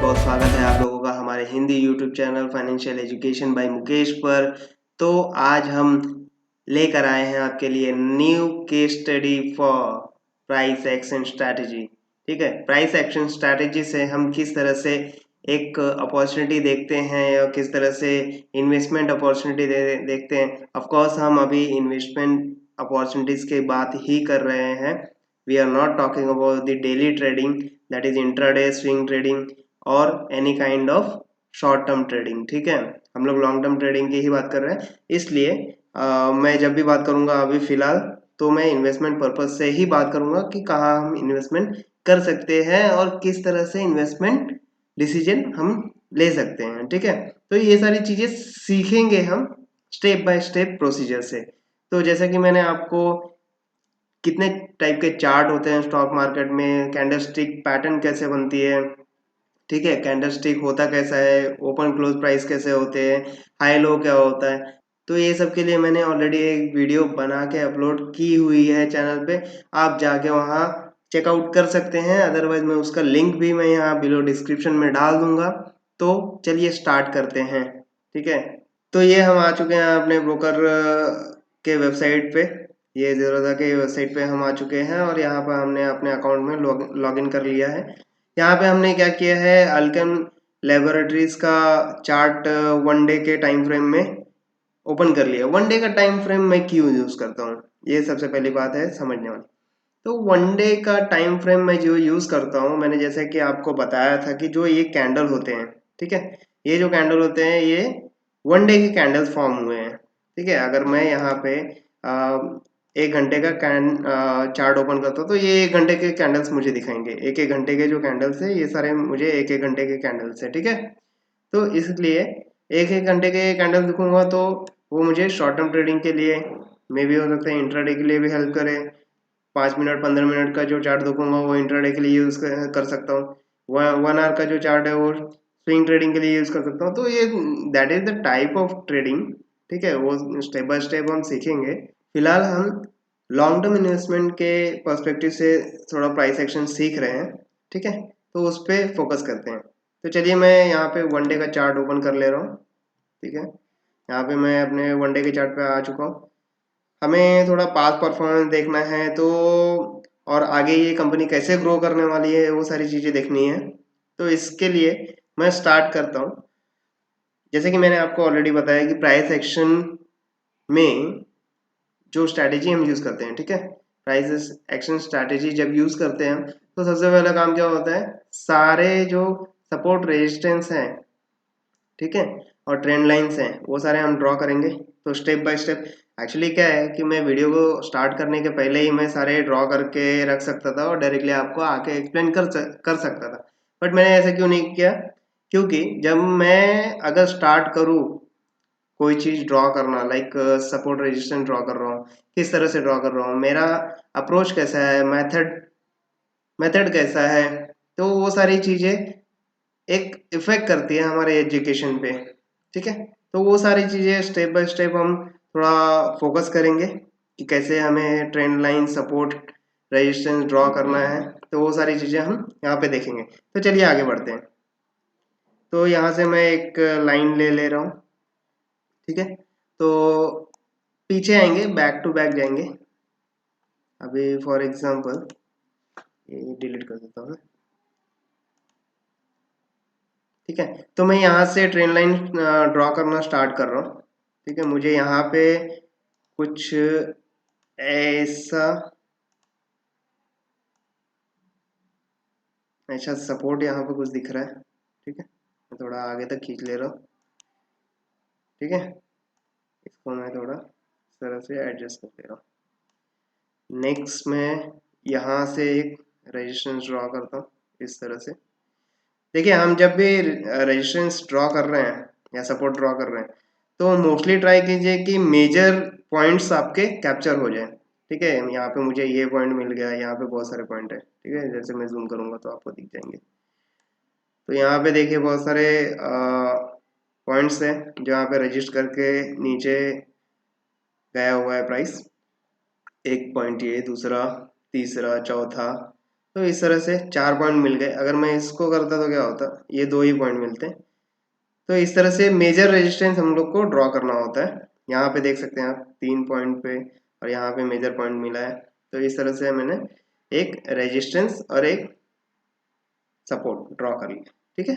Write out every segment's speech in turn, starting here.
बहुत स्वागत है आप लोगों का हमारे Hindi YouTube channel financial education by Mukesh पर। तो आज हम लेकर आए हैं आपके लिए new case study for price action strategy. ठीक है, प्राइस एक्शन स्ट्रैटेजी से हम किस तरह से एक अपॉर्चुनिटी देखते हैं या किस तरह से इन्वेस्टमेंट अपॉर्चुनिटी देखते हैं। ऑफ कोर्स हम अभी इन्वेस्टमेंट अपॉर्चुनिटीज की बात ही कर रहे हैं। We are not talking about the daily trading, that is intraday swing trading और any kind of short term trading. ठीक है, हम लोग लॉन्ग टर्म ट्रेडिंग की ही बात कर रहे हैं। इसलिए मैं जब भी बात करूंगा अभी फिलहाल तो मैं इन्वेस्टमेंट पर्पज से ही बात करूंगा कि कहाँ हम इन्वेस्टमेंट कर सकते हैं और किस तरह से इन्वेस्टमेंट डिसीजन हम ले सकते हैं। ठीक है, तो ये सारी चीजें सीखेंगे हम स्टेप बाय स्टेप प्रोसीजर से। तो जैसा कि मैंने आपको कितने टाइप के चार्ट होते हैं स्टॉक मार्केट में, कैंडलस्टिक पैटर्न कैसे बनती है, ठीक है, कैंडलस्टिक होता कैसा है, ओपन क्लोज प्राइस कैसे होते हैं, हाई लो क्या होता है। तो ये सब के लिए मैंने ऑलरेडी एक वीडियो बना के अपलोड की हुई है चैनल पे, आप जाके वहाँ चेकआउट कर सकते हैं। अदरवाइज मैं उसका लिंक भी मैं यहाँ बिलो डिस्क्रिप्शन में डाल दूंगा। तो चलिए स्टार्ट करते हैं। ठीक है, तो ये हम आ चुके हैं अपने ब्रोकर के वेबसाइट पे। ये ज़ीरोधा के वेबसाइट पे हम आ चुके हैं और यहाँ पर हमने अपने अकाउंट में लॉग इन कर लिया है। यहाँ पे हमने क्या किया है, अल्केम लेबोरेटरीज का चार्ट वन डे के टाइम फ्रेम में ओपन कर लिया। वन डे का टाइम फ्रेम मैं क्यों यूज़ करता हूँ, ये सबसे पहली बात है समझने वाली। तो वन डे का टाइम फ्रेम मैं जो यूज़ करता हूँ, मैंने जैसे कि आपको बताया था कि जो ये कैंडल होते हैं, ठीक है, ये जो कैंडल होते हैं ये वन डे के कैंडल्स फॉर्म हुए हैं। ठीक है, अगर मैं यहाँ पे एक घंटे का चार्ट ओपन करता हूँ तो ये एक घंटे के कैंडल्स मुझे दिखाएंगे। एक एक घंटे के जो कैंडल्स है ये सारे मुझे एक एक घंटे के कैंडल्स है। ठीक है, तो इसलिए एक एक घंटे के कैंडल दिखूंगा तो वो मुझे शॉर्ट टर्म ट्रेडिंग के लिए मे भी हो सकता है, इंट्राडे के लिए भी हेल्प करे। 5 मिनट 15 मिनट का जो चार्ट देखूंगा वो इंट्राडे के लिए यूज कर सकता हूँ। वन आवर का जो चार्ट है वो स्विंग ट्रेडिंग के लिए यूज कर सकता हूँ। तो ये that is the type of trading. ठीक है, वो स्टेप बाय स्टेप हम सीखेंगे। फिलहाल हम लॉन्ग टर्म इन्वेस्टमेंट के पर्सपेक्टिव से थोड़ा प्राइस एक्शन सीख रहे हैं। ठीक है, तो उस पर फोकस करते हैं। तो चलिए मैं यहाँ पे वन डे का चार्ट ओपन कर ले रहा हूँ। ठीक है, यहाँ पे मैं अपने वन डे के चार्ट पे आ चुका हूँ। हमें थोड़ा पास परफॉर्मेंस देखना है तो, और आगे ये कंपनी कैसे ग्रो करने वाली है वो सारी चीज़ें देखनी है। तो इसके लिए मैं स्टार्ट करता हूँ। जैसे कि मैंने आपको ऑलरेडी बताया कि प्राइस एक्शन में जो स्ट्रैटेजी हम यूज़ करते हैं, ठीक है, प्राइस एक्शन स्ट्रैटेजी जब यूज़ करते हैं तो सबसे पहला काम क्या होता है, सारे जो सपोर्ट रेजिस्टेंस हैं, ठीक है, और ट्रेंड लाइंस हैं वो सारे हम ड्रॉ करेंगे। तो स्टेप बाय स्टेप एक्चुअली क्या है कि मैं वीडियो को स्टार्ट करने के पहले ही मैं सारे ड्रॉ करके रख सकता था और डायरेक्टली आपको आके एक्सप्लेन कर सकता था। बट मैंने ऐसा क्यों नहीं किया, क्योंकि जब मैं अगर स्टार्ट करूँ कोई चीज़ ड्रॉ करना, लाइक सपोर्ट रेजिस्टेंस ड्रॉ कर रहा हूँ, किस तरह से ड्रॉ कर रहा हूँ, मेरा अप्रोच कैसा है, मेथड मेथड कैसा है, तो वो सारी चीज़ें एक इफेक्ट करती है हमारे एजुकेशन पे। ठीक है, तो वो सारी चीज़ें स्टेप बाय स्टेप हम थोड़ा फोकस करेंगे कि कैसे हमें trend line, support, resistance draw करना है। तो वो सारी चीज़ें हम यहाँ पे देखेंगे। तो चलिए आगे बढ़ते हैं। तो यहाँ से मैं एक लाइन ले रहा हूँ। ठीक है, तो पीछे आएंगे, बैक टू बैक जाएंगे। अभी फॉर एग्जांपल ये डिलीट कर देता हूँ। ठीक है, तो मैं यहाँ से ट्रेन लाइन ड्रॉ करना स्टार्ट कर रहा हूँ। ठीक है, मुझे यहाँ पे कुछ ऐसा ऐसा सपोर्ट यहाँ पे कुछ दिख रहा है। ठीक है, मैं थोड़ा आगे तक खींच ले रहा हूँ। ठीक है, इसको मैं थोड़ा इस तरह से एडजस्ट कर दे रहा हूँ। नेक्स्ट मैं यहाँ से एक रेजिस्टेंस ड्रॉ करता हूँ इस तरह से। देखिए, हम जब भी रेजिस्टेंस ड्रॉ कर रहे हैं या सपोर्ट ड्रॉ कर रहे हैं तो मोस्टली ट्राई कीजिए कि मेजर पॉइंट्स आपके कैप्चर हो जाए। ठीक है, यहाँ पे मुझे ये पॉइंट मिल गया, यहाँ पे बहुत सारे पॉइंट है। ठीक है, जैसे मैं जूम करूंगा तो आपको दिख जाएंगे। तो यहाँ पे देखिए बहुत सारे पॉइंट्स हैं जो यहाँ पे रजिस्टर करके नीचे गया हुआ है प्राइस। एक पॉइंट ये, दूसरा, तीसरा, चौथा, तो इस तरह से 4 पॉइंट मिल गए। अगर मैं इसको करता तो क्या होता, ये 2 ही पॉइंट मिलते। तो इस तरह से मेजर रेजिस्टेंस हम लोग को ड्रॉ करना होता है। यहाँ पे देख सकते हैं आप 3 पॉइंट पे, और यहाँ पे मेजर पॉइंट मिला है। तो इस तरह से मैंने एक रेजिस्टेंस और एक सपोर्ट ड्रॉ कर लिया। ठीक है,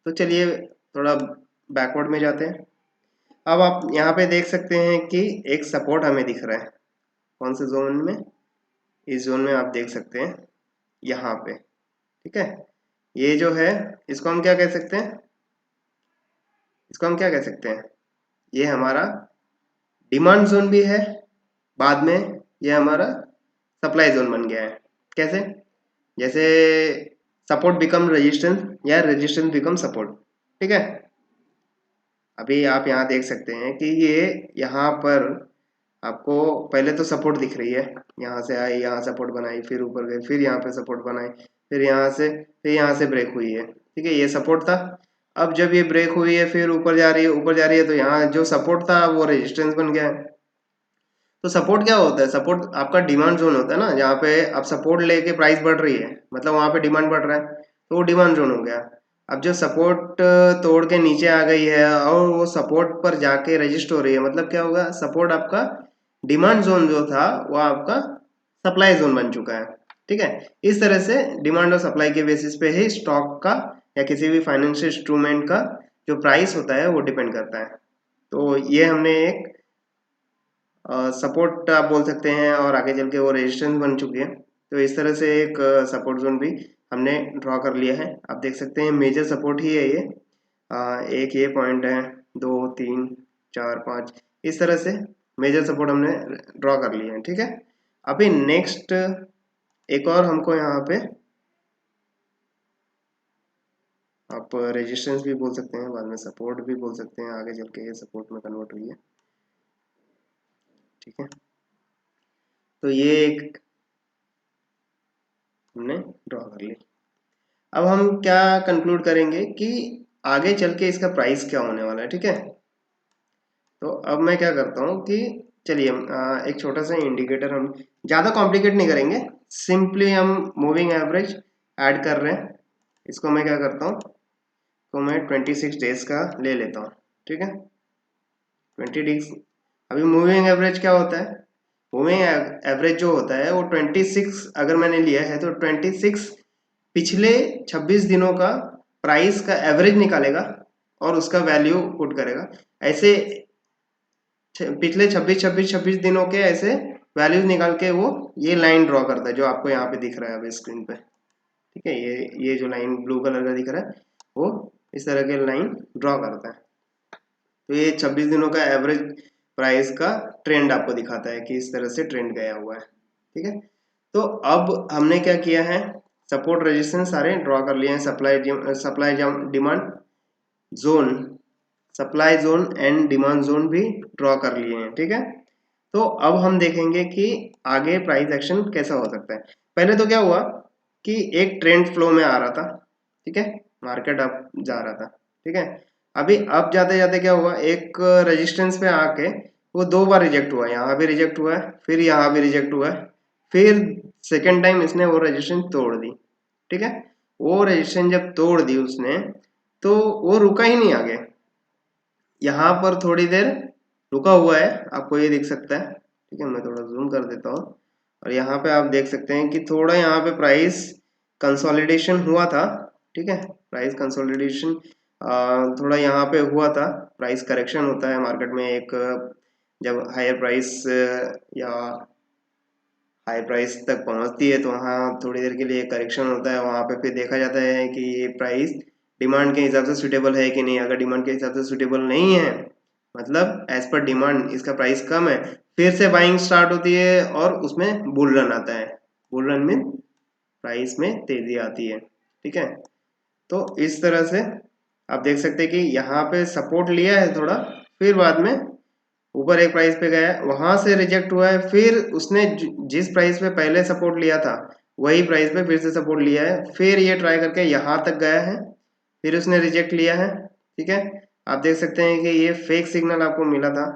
तो चलिए थोड़ा बैकवर्ड में जाते हैं। अब आप यहाँ पे देख सकते हैं कि एक सपोर्ट हमें दिख रहा है। कौन से जोन में? इस जोन में आप देख सकते हैं, यहाँ पे। ठीक है, ये जो है इसको हम क्या कह सकते हैं? इसको हम क्या कह सकते हैं? ये हमारा डिमांड जोन भी है, बाद में ये हमारा सप्लाई जोन बन गया है। कैसे? जैसे सपोर्ट बिकम रेजिस्टेंस या रेजिस्टेंस बिकम सपोर्ट। ठीक है, अभी आप यहाँ देख सकते हैं कि ये यहाँ पर आपको पहले तो सपोर्ट दिख रही है, यहाँ से आई, यहाँ सपोर्ट बनाई, फिर ऊपर गई, फिर यहाँ पे सपोर्ट बनाई, फिर यहाँ से ब्रेक हुई है। ठीक है, ये सपोर्ट था। अब जब ये ब्रेक हुई है, फिर ऊपर जा रही है, ऊपर जा रही है, तो यहाँ जो सपोर्ट था वो रेजिस्टेंस बन गया है। तो सपोर्ट क्या होता है? सपोर्ट आपका डिमांड जोन होता है ना, जहाँ पे आप सपोर्ट लेके प्राइस बढ़ रही है, मतलब वहां पे डिमांड बढ़ रहा है, तो वो डिमांड जोन हो गया। अब जो सपोर्ट तोड़ के नीचे आ गई है और वो सपोर्ट पर जाके रजिस्ट हो रही है, मतलब क्या होगा? सपोर्ट आपका डिमांड जोन जो था वो आपका सप्लाई जोन बन चुका है। ठीक है, इस तरह से डिमांड और सप्लाई के बेसिस पे ही स्टॉक का या किसी भी फाइनेंशियल इंस्ट्रूमेंट का जो प्राइस होता है वो डिपेंड करता है। तो ये हमने एक सपोर्ट आप बोल सकते हैं, और आगे चल के वो रेजिस्टेंस बन चुकी है। तो इस तरह से एक सपोर्ट जोन भी हमने ड्रॉ कर लिया है। आप देख सकते हैं मेजर सपोर्ट ही है ये। एक ये पॉइंट है, 2 3 4 5, इस तरह से मेजर सपोर्ट हमने ड्रॉ कर लिए हैं। ठीक है, अभी नेक्स्ट एक और हमको यहाँ पे, आप रेजिस्टेंस भी बोल सकते हैं, बाद में सपोर्ट भी बोल सकते हैं, आगे चल के ये सपोर्ट में कन्वर्ट हुई है। ठीक है, तो ये एक हमने ड्रॉ कर ली। अब हम क्या कंक्लूड करेंगे कि आगे चल के इसका प्राइस क्या होने वाला है। ठीक है, तो अब मैं क्या करता हूँ कि चलिए एक छोटा सा इंडिकेटर, हम ज़्यादा कॉम्प्लिकेट नहीं करेंगे, सिंपली हम मूविंग एवरेज ऐड कर रहे हैं। इसको मैं क्या करता हूँ, तो मैं 26 डेज का ले लेता हूँ। ठीक है, 20 डेज। अभी मूविंग एवरेज क्या होता है? मूविंग एवरेज जो होता है वो 26 अगर मैंने लिया है तो 26 पिछले 26 दिनों का प्राइस का एवरेज निकालेगा और उसका वैल्यू पुट करेगा। ऐसे पिछले 26 दिनों के ऐसे वैल्यूज निकाल के वो ये लाइन ड्रॉ करता है जो आपको यहाँ पे दिख रहा है अभी स्क्रीन पे। ठीक है, ये जो लाइन ब्लू कलर का दिख रहा है वो इस तरह के लाइन ड्रॉ करता है। तो ये 26 दिनों का एवरेज प्राइस का ट्रेंड आपको दिखाता है कि इस तरह से ट्रेंड गया हुआ है। ठीक है, तो अब हमने क्या किया है, सपोर्ट रेजिस्टेंस सारे ड्रॉ कर लिए हैं, supply demand zone, supply zone and demand zone भी ड्रॉ कर लिए हैं। ठीक है, तो अब हम देखेंगे कि आगे प्राइस एक्शन कैसा हो सकता है। पहले तो क्या हुआ कि एक ट्रेंड फ्लो में आ रहा था। ठीक है, मार्केट अप जा रहा था। ठीक है, अभी अब जाते जाते क्या हुआ, एक रेजिस्टेंस पे आके वो 2 बार रिजेक्ट हुआ, यहाँ भी रिजेक्ट हुआ है, फिर यहाँ भी रिजेक्ट हुआ है, फिर सेकेंड टाइम इसने वो रेजिस्टेंस तोड़ दी। ठीक है, वो रेजिस्टेंस जब तोड़ दी उसने, तो वो रुका ही नहीं आगे, यहाँ पर थोड़ी देर रुका हुआ है, आपको ये दिख सकता है। ठीक है, मैं थोड़ा जूम कर देता हूँ, और यहाँ पे आप देख सकते हैं कि थोड़ा यहाँ पे प्राइस कंसोलिडेशन हुआ था। ठीक है, प्राइस कंसोलिडेशन थोड़ा यहाँ पे हुआ था। प्राइस करेक्शन होता है मार्केट में, एक जब हायर प्राइस या हाई प्राइस तक पहुंचती है तो वहाँ थोड़ी देर के लिए करेक्शन होता है, वहाँ पे फिर देखा जाता है कि ये प्राइस डिमांड के हिसाब से सुटेबल है कि नहीं। अगर डिमांड के हिसाब से सुटेबल नहीं है, मतलब एज पर डिमांड इसका प्राइस कम है, फिर से बाइंग स्टार्ट होती है और उसमें बुल रन आता है। बुल रन मीन प्राइस में तेजी आती है। ठीक है, तो इस तरह से आप देख सकते हैं कि यहाँ पे सपोर्ट लिया है थोड़ा, फिर बाद में ऊपर एक प्राइस पे गया है, वहां से रिजेक्ट हुआ है, फिर उसने जिस प्राइस पे पहले सपोर्ट लिया था वही प्राइस पे फिर से सपोर्ट लिया है, फिर ये ट्राई करके यहाँ तक गया है, फिर उसने रिजेक्ट लिया है। ठीक है, आप देख सकते हैं कि ये फेक सिग्नल आपको मिला था।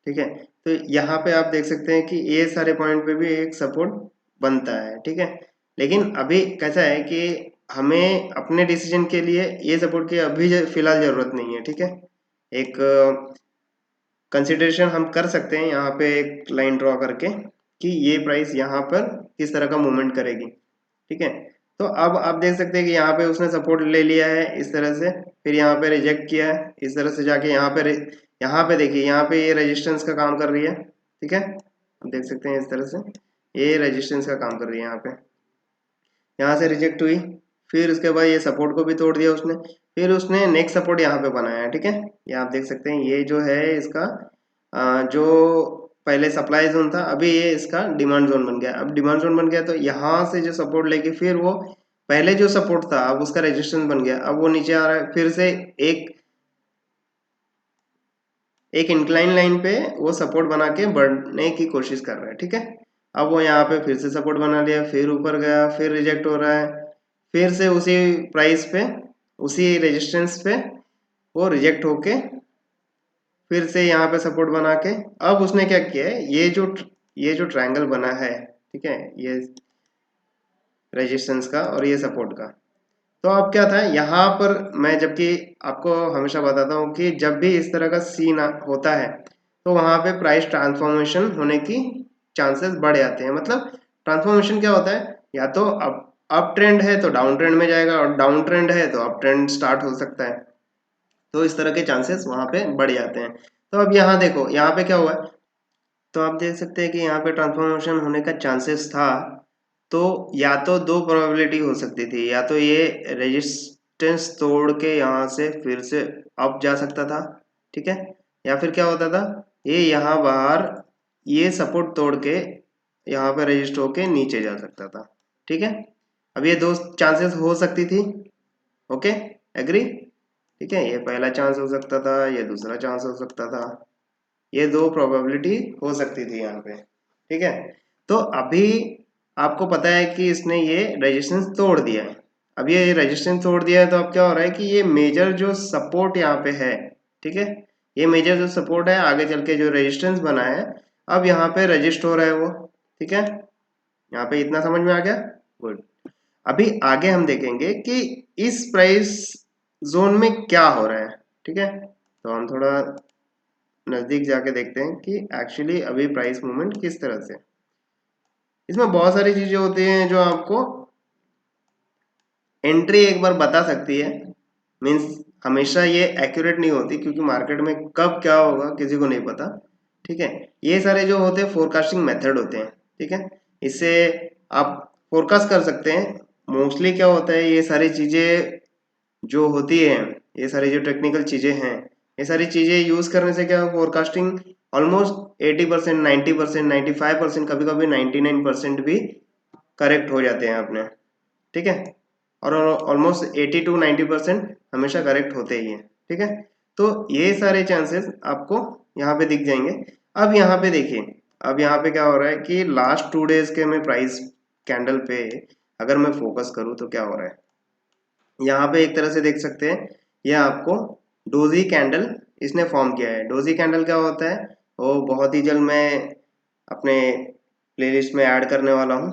ठीक है, तो यहाँ पे आप देख सकते हैं कि ये सारे पॉइंट पे भी एक सपोर्ट बनता है। ठीक है, लेकिन अभी कैसा है कि हमें अपने डिसीजन के लिए ये सपोर्ट की अभी फिलहाल ज़रूरत नहीं है, ठीक है। एक कंसिडरेशन हम कर सकते हैं यहाँ पे एक लाइन ड्रॉ करके कि ये प्राइस यहाँ पर किस तरह का मूवमेंट करेगी, ठीक है। तो अब आप देख सकते हैं कि यहाँ पे उसने सपोर्ट ले लिया है इस तरह से, फिर यहाँ पे रिजेक्ट किया है इस तरह से जाके यहाँ पे देखिए, यहाँ पे ये रेजिस्टेंस का काम कर रही है, ठीक है। आप देख सकते हैं इस तरह से ये रेजिस्टेंस का काम कर रही है। यहाँ से रिजेक्ट हुई, फिर उसके बाद ये सपोर्ट को भी तोड़ दिया उसने, फिर उसने नेक्स्ट सपोर्ट यहाँ पे बनाया है, ठीक है। ये आप देख सकते हैं ये जो है इसका जो पहले सप्लाई जोन था, अभी ये इसका डिमांड जोन बन गया। अब डिमांड जोन बन गया तो यहाँ से जो सपोर्ट लेके फिर वो पहले जो सपोर्ट था अब उसका रेजिस्टेंस बन गया, अब वो नीचे आ रहा है, फिर से एक एक इंक्लाइन लाइन पे वो सपोर्ट बना के बढ़ने की कोशिश कर रहा है, ठीक है। अब वो यहाँ पे फिर से सपोर्ट बना लिया, फिर ऊपर गया, फिर रिजेक्ट हो रहा है, फिर से उसी प्राइस पे उसी रेजिस्टेंस पे वो रिजेक्ट होके फिर से यहाँ पे सपोर्ट बना के अब उसने क्या किया है, ये जो ट्रायंगल बना है, ठीक है, ये रेजिस्टेंस का और ये सपोर्ट का। तो अब क्या था यहाँ पर, मैं जबकि आपको हमेशा बताता हूँ कि जब भी इस तरह का सीन होता है तो वहाँ पे प्राइस ट्रांसफॉर्मेशन होने की चांसेस बढ़ जाते हैं। मतलब ट्रांसफॉर्मेशन क्या होता है, या तो अप ट्रेंड है तो डाउन ट्रेंड में जाएगा, और डाउन ट्रेंड है तो अप ट्रेंड स्टार्ट हो सकता है। तो इस तरह के चांसेस वहाँ पे बढ़ जाते हैं। तो अब यहाँ देखो, यहाँ पे क्या हुआ है, तो आप देख सकते हैं कि यहाँ पे ट्रांसफॉर्मेशन होने का चांसेस था। तो या तो दो प्रोबेबिलिटी हो सकती थी, या तो ये रेजिस्टेंस तोड़ के यहाँ से फिर से अप जा सकता था, ठीक है, या फिर क्या होता था, ये यहाँ बाहर ये सपोर्ट तोड़ के यहाँ पे रजिस्ट होके नीचे जा सकता था, ठीक है। अब ये दो चांसेस हो सकती थी, ओके, एग्री, ठीक है। ये पहला चांस हो सकता था, ये दूसरा चांस हो सकता था, ये दो प्रोबेबिलिटी हो सकती थी यहाँ पे, ठीक है। तो अभी आपको पता है कि इसने ये रेजिस्टेंस तोड़ दिया है। अब ये रेजिस्टेंस तोड़ दिया है तो अब क्या हो रहा है कि ये मेजर जो सपोर्ट यहाँ पे है, ठीक है, ये मेजर जो सपोर्ट है आगे चल के जो रेजिस्टेंस बना है अब यहाँ पे रजिस्ट हो रहा है वो, ठीक है। यहाँ पे इतना समझ में आ गया, गुड। अभी आगे हम देखेंगे कि इस प्राइस जोन में क्या हो रहा है, ठीक है। तो हम थोड़ा नजदीक जाके देखते हैं कि एक्चुअली अभी प्राइस मूवमेंट किस तरह से। इसमें बहुत सारी चीजें होती हैं जो आपको एंट्री एक बार बता सकती है, मींस हमेशा ये एक्यूरेट नहीं होती क्योंकि मार्केट में कब क्या होगा किसी को नहीं पता, ठीक है। ये सारे जो होते हैं फोरकास्टिंग मेथड होते हैं, ठीक है, इससे आप फोरकास्ट कर सकते हैं। मोस्टली क्या होता है, ये सारी चीजें जो होती है, ये सारी जो टेक्निकल चीजें हैं, ये सारी चीजें यूज करने से क्या फोरकास्टिंग ऑलमोस्ट 80%, 90%, 95%, कभी कभी 99% भी करेक्ट हो जाते हैं अपने, ठीक है। और ऑलमोस्ट 80 to 90% हमेशा करेक्ट होते ही हैं, ठीक है। तो ये सारे चांसेस आपको यहाँ पे दिख जाएंगे। अब यहाँ पे देखिए, अब यहाँ पे क्या हो रहा है कि लास्ट 2 डेज के मैं प्राइस कैंडल पे अगर मैं फोकस करूँ तो क्या हो रहा है, यहाँ पे एक तरह से देख सकते हैं, ये आपको डोजी कैंडल इसने फॉर्म किया है। डोजी कैंडल क्या होता है वो बहुत ही जल्द मैं अपने प्लेलिस्ट में ऐड करने वाला हूँ,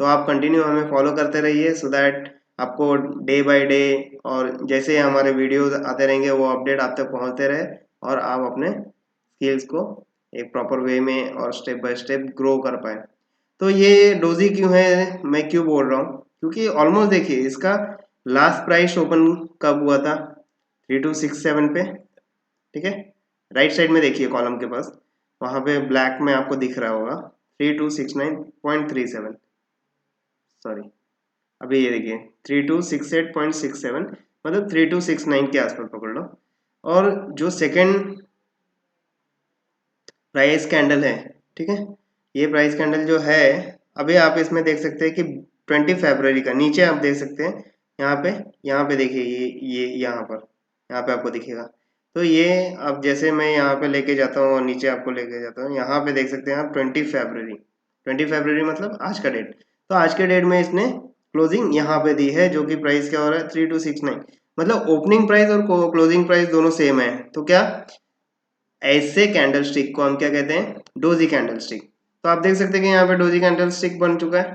तो आप कंटिन्यू हमें फॉलो करते रहिए सो दैट आपको डे बाय डे और जैसे हमारे वीडियोस आते रहेंगे वो अपडेट आप तक पहुँचते रहे और आप अपने स्किल्स को एक प्रॉपर वे में और स्टेप बाय स्टेप ग्रो कर पाए। तो ये डोजी क्यों है, मैं क्यों बोल रहा हूँ, क्योंकि ऑलमोस्ट देखिए इसका लास्ट प्राइस ओपन कब हुआ था, 3267 पे, ठीक है। राइट साइड में देखिए कॉलम के पास, वहां पे ब्लैक में आपको दिख रहा होगा 3269.37, सॉरी अभी ये देखिए 3268.67, मतलब 3269 के आसपास पकड़ लो। और जो सेकंड प्राइस कैंडल है, ठीक है, ये प्राइस कैंडल जो है अभी आप इसमें देख सकते हैं कि 20 फरवरी का, नीचे आप देख सकते हैं यहाँ पे देखिए ये यहाँ पे आपको दिखेगा। तो ये अब जैसे मैं यहाँ पे लेके जाता हूँ और नीचे आपको लेके जाता हूँ, यहाँ पे देख सकते हैं आप 20 फरवरी मतलब आज का डेट। तो आज के डेट में इसने क्लोजिंग यहाँ पे दी है जो कि प्राइस क्या हो रहा है 3269, मतलब ओपनिंग प्राइस और क्लोजिंग प्राइस दोनों सेम है। तो क्या ऐसे कैंडल स्टिक को हम क्या कहते हैं, डोजी कैंडल स्टिक। तो आप देख सकते हैं कि यहाँ पे डोजी कैंडल स्टिक बन चुका है।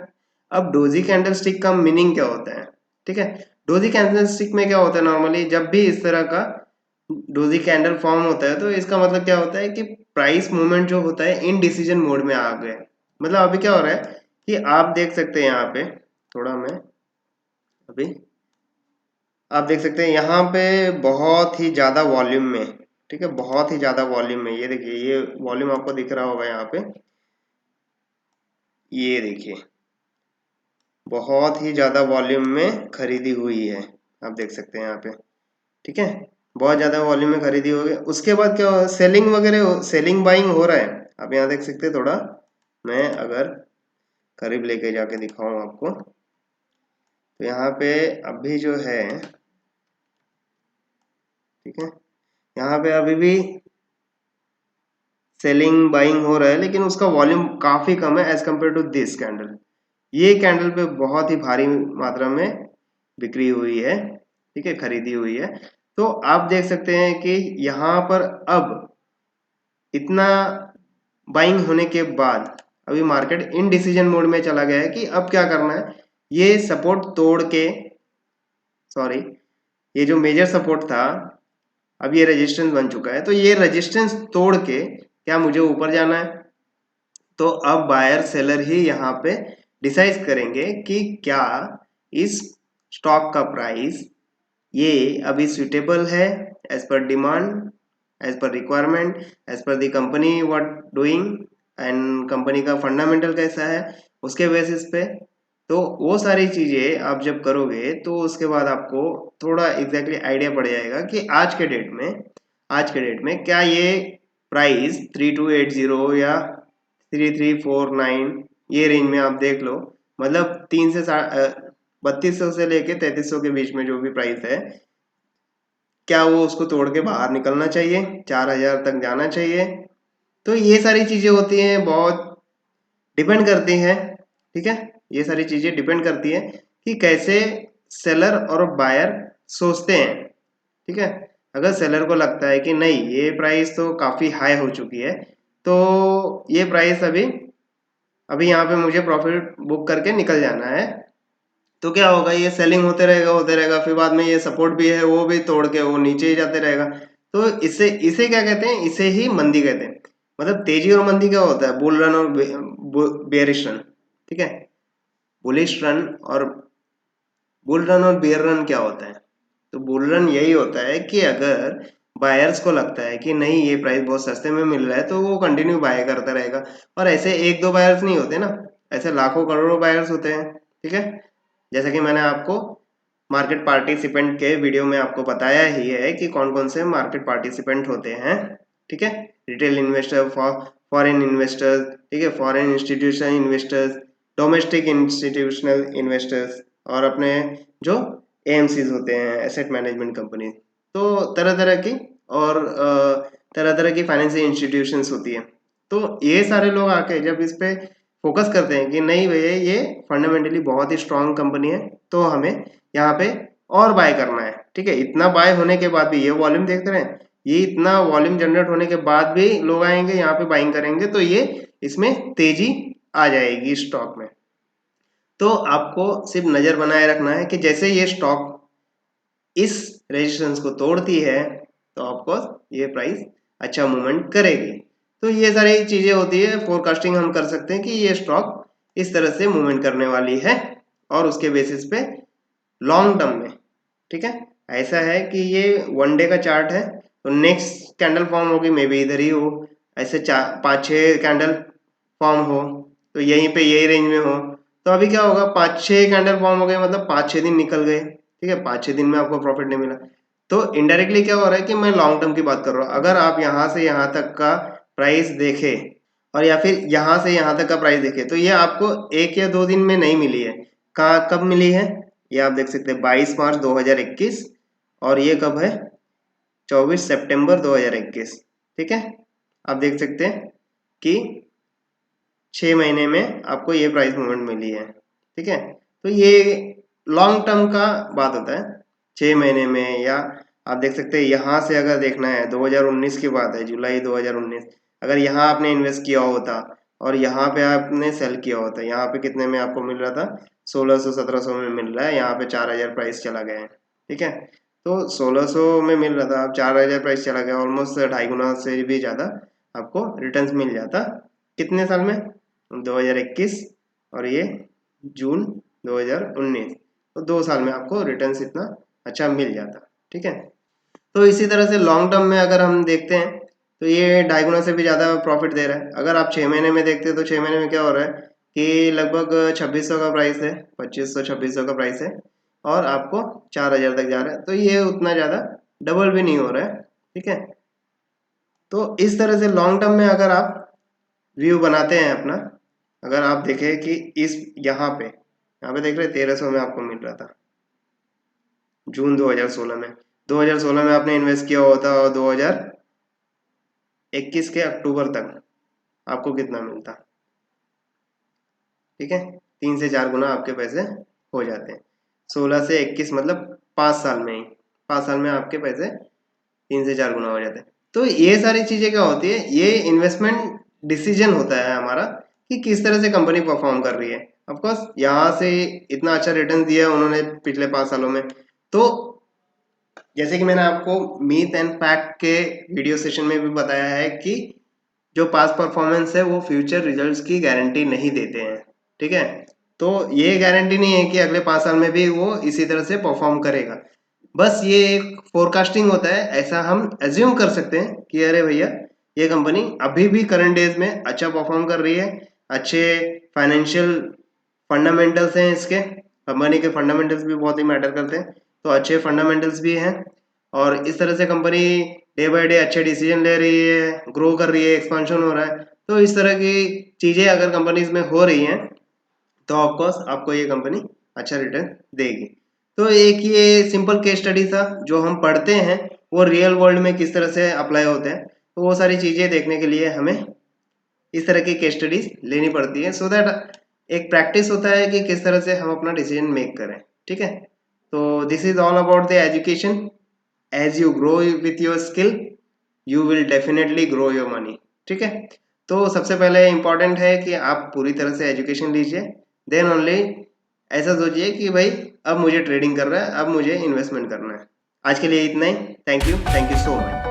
अब डोजी कैंडलस्टिक का मीनिंग क्या होता है, ठीक है। डोजी कैंडलस्टिक में क्या होता है, नॉर्मली जब भी इस तरह का डोजी कैंडल फॉर्म होता है तो इसका मतलब क्या होता है कि प्राइस मूवमेंट जो होता है इन डिसीजन मोड में आ गए। मतलब अभी क्या हो रहा है कि आप देख सकते हैं यहाँ पे, थोड़ा मैं अभी आप देख सकते हैं यहाँ पे बहुत ही ज्यादा वॉल्यूम में, ठीक है, बहुत ही ज्यादा वॉल्यूम में, ये देखिए ये वॉल्यूम आपको दिख रहा होगा यहाँ पे, ये देखिए बहुत ही ज्यादा वॉल्यूम में खरीदी हुई है, आप देख सकते हैं यहाँ पे, ठीक है। बहुत ज्यादा वॉल्यूम में खरीदी होगी, उसके बाद क्या सेलिंग वगैरह, सेलिंग बाइंग हो रहा है। आप यहाँ देख सकते हैं, थोड़ा मैं अगर करीब लेके जाके दिखाऊं आपको तो यहाँ पे अभी जो है, ठीक है, यहाँ पे अभी भी सेलिंग बाइंग हो रहा है लेकिन उसका वॉल्यूम काफी कम है as compare to this candle. ये कैंडल पे बहुत ही भारी मात्रा में बिक्री हुई है, ठीक है, खरीदी हुई है। तो आप देख सकते हैं कि यहाँ पर अब इतना बाइंग होने के बाद अभी मार्केट इन डिसीजन मोड में चला गया है कि अब क्या करना है, ये सपोर्ट तोड़ के, सॉरी, ये जो मेजर सपोर्ट था अब ये रेजिस्टेंस बन चुका है, तो ये रेजिस्टेंस तोड़ के क्या मुझे ऊपर जाना है। तो अब बायर सेलर ही यहाँ पे डिसाइड करेंगे कि क्या इस स्टॉक का प्राइस ये अभी सुटेबल है as per demand, as per requirement, as per the company what doing, and company का फंडामेंटल कैसा है उसके बेसिस पे। तो वो सारी चीजें आप जब करोगे तो उसके बाद आपको थोड़ा एग्जैक्टली आइडिया पड़ जाएगा कि आज के डेट में क्या ये प्राइस 3280 या 3349 ये रेंज में आप देख लो, मतलब 3200 से लेके 3300 के बीच में जो भी प्राइस है, क्या वो उसको तोड़ के बाहर निकलना चाहिए, 4000 तक जाना चाहिए। तो ये सारी चीजें होती हैं, बहुत डिपेंड करती हैं, ठीक है। ये सारी चीजें डिपेंड करती है कि कैसे सेलर और बायर सोचते हैं, ठीक है। अगर सेलर को लगता है कि नहीं ये प्राइस तो काफी हाई हो चुकी है, तो ये प्राइस अभी अभी यहाँ पे मुझे प्रॉफिट बुक करके निकल जाना है, तो क्या होगा, ये सेलिंग होते रहेगा, फिर बाद में ये सपोर्ट भी है वो भी तोड़ के वो नीचे ही जाते रहेगा। तो इसे इसे क्या कहते हैं, इसे ही मंदी कहते हैं। मतलब तेजी और मंदी क्या होता है, बुल रन और बेयरिश रन, ठीक है। बुलिश रन और बुल रन और बेयर रन क्या होता है, तो बुल रन यही होता है कि अगर बायर्स को लगता है कि नहीं ये प्राइस बहुत सस्ते में मिल रहा है तो वो कंटिन्यू बाय करता रहेगा। और ऐसे एक दो बायर्स नहीं होते ना, ऐसे लाखों करोड़ों बायर्स होते हैं, ठीक है। जैसे कि मैंने आपको मार्केट पार्टिसिपेंट के वीडियो में आपको बताया ही है कि कौन कौन से मार्केट पार्टिसिपेंट होते हैं, ठीक है। रिटेल इन्वेस्टर, फॉरेन इन्वेस्टर्स, ठीक है, foreign institutional investors, domestic institutional investors, और अपने जो एएमसीज होते हैं, एसेट मैनेजमेंट कंपनी। तो तरह तरह की और तरह तरह की फाइनेंशियल इंस्टीट्यूशंस होती है। तो ये सारे लोग आके जब इस पे फोकस करते हैं कि नहीं भैया ये फंडामेंटली बहुत ही स्ट्रांग कंपनी है, तो हमें यहाँ पे और बाय करना है, ठीक है। इतना बाय होने के बाद भी ये वॉल्यूम देखते रहे, ये इतना वॉल्यूम जनरेट होने के बाद भी लोग आएंगे यहाँ पे बाइंग करेंगे, तो ये इसमें तेजी आ जाएगी स्टॉक में। तो आपको सिर्फ नजर बनाए रखना है कि जैसे ये स्टॉक इस रेजिस्टेंस को तोड़ती है तो आपको ये प्राइस अच्छा मूवमेंट करेगी। तो ये सारी चीजें होती है, फोरकास्टिंग हम कर सकते हैं कि ये स्टॉक इस तरह से मूवमेंट करने वाली है, और उसके बेसिस पे लॉन्ग टर्म में, ठीक है। ऐसा है कि ये वन डे का चार्ट है, तो नेक्स्ट कैंडल फॉर्म होगी मे बी इधर ही हो, ऐसे चार पाँच छः कैंडल फॉर्म हो तो यहीं पे यही रेंज में हो। तो अभी क्या होगा, पाँच छः कैंडल फॉर्म हो गए, मतलब पाँच छः दिन निकल गए, ठीक है, पाँच छः दिन में आपको प्रॉफिट नहीं मिला। तो इनडायरेक्टली क्या हो रहा है कि मैं लॉन्ग टर्म की बात कर रहा हूँ। अगर आप यहाँ से यहाँ तक का प्राइस देखें और या फिर यहाँ से यहाँ तक का प्राइस देखें, तो ये आपको एक या दो दिन में नहीं मिली है। कहाँ कब मिली है, ये आप देख सकते हैं 22 मार्च 2021, और ये कब है, 24 सितंबर 2021, ठीक है। आप देख सकते हैं कि 6 महीने में आपको ये प्राइस मूवमेंट मिली है, ठीक है। तो ये लॉन्ग टर्म का बात होता है, 6 महीने में। या आप देख सकते हैं यहाँ से अगर देखना है 2019 की बात है, जुलाई 2019, अगर यहाँ आपने इन्वेस्ट किया होता और यहाँ पे आपने सेल किया होता है, यहाँ पे कितने में आपको मिल रहा था, 1600-1700 में मिल रहा है, यहाँ पे 4000 प्राइस चला गया है, ठीक है। तो 1600 में मिल रहा था, अब 4000 प्राइस चला गया, ऑलमोस्ट 2.5 गुना से भी ज़्यादा आपको रिटर्न्स मिल जाता। कितने साल में, 2021 और ये जून 2019, तो 2 साल में आपको रिटर्न्स इतना अच्छा मिल जाता, ठीक है। तो इसी तरह से लॉन्ग टर्म में अगर हम देखते हैं तो ये 2.5 गुना से भी ज़्यादा प्रॉफिट दे रहा है। अगर आप 6 महीने में देखते हैं तो 6 महीने में क्या हो रहा है कि लगभग 2600 का प्राइस है, 2500-2600 का प्राइस है, और आपको 4000 तक जा रहा है, तो ये उतना ज़्यादा डबल भी नहीं हो रहा है, ठीक है। तो इस तरह से लॉन्ग टर्म में अगर आप व्यू बनाते हैं अपना, अगर आप देखें कि इस यहाँ पे देख रहे हैं 1300 में आपको मिल रहा था जून 2016 में, 2016 में आपने इन्वेस्ट किया होता और 2021 के अक्टूबर तक आपको कितना मिलता, ठीक है। 3 से 4 गुना आपके पैसे हो जाते हैं। 16 से 21 मतलब 5 साल में ही, 5 साल में आपके पैसे 3 से 4 गुना हो जाते हैं। तो ये सारी चीज़ें क्या होती है, ये इन्वेस्टमेंट डिसीजन होता है हमारा कि किस तरह से कंपनी परफॉर्म कर रही है। ऑफकोर्स यहाँ से इतना अच्छा रिटर्न दिया है उन्होंने पिछले 5 सालों में, तो जैसे कि मैंने आपको मीथ एंड फैक्ट के वीडियो सेशन में भी बताया है कि जो पास्ट परफॉर्मेंस है वो फ्यूचर रिजल्ट्स की गारंटी नहीं देते हैं, ठीक है। तो ये गारंटी नहीं है कि अगले 5 साल में भी वो इसी तरह से परफॉर्म करेगा, बस ये एक फोरकास्टिंग होता है। ऐसा हम एज्यूम कर सकते हैं कि अरे भैया ये कंपनी अभी भी करंट डेज में अच्छा परफॉर्म कर रही है, अच्छे फाइनेंशियल फंडामेंटल्स हैं इसके, कंपनी के फंडामेंटल्स भी बहुत ही मैटर करते हैं, तो अच्छे फंडामेंटल्स भी हैं, और इस तरह से कंपनी डे बाय डे अच्छे डिसीजन ले रही है, ग्रो कर रही है, एक्सपांशन हो रहा है। तो इस तरह की चीज़ें अगर कंपनीज में हो रही हैं तो ऑफकोर्स आपको ये कंपनी अच्छा रिटर्न देगी। तो एक ये सिंपल केस स्टडी था जो हम पढ़ते हैं वो रियल वर्ल्ड में किस तरह से अप्लाई होते हैं, तो वो सारी चीज़ें देखने के लिए हमें इस तरह की केस स्टडीज लेनी पड़ती है, सो दैट एक प्रैक्टिस होता है कि किस तरह से हम अपना डिसीजन मेक करें, ठीक है। तो this is all about the education. As you grow with your skill you will definitely grow your money, ठीक है। तो सबसे पहले इम्पॉर्टेंट है कि आप पूरी तरह से एजुकेशन लीजिए, देन ओनली ऐसा सोचिए कि भाई अब मुझे ट्रेडिंग कर रहा है, अब मुझे इन्वेस्टमेंट करना है। आज के लिए इतना ही। Thank you so much.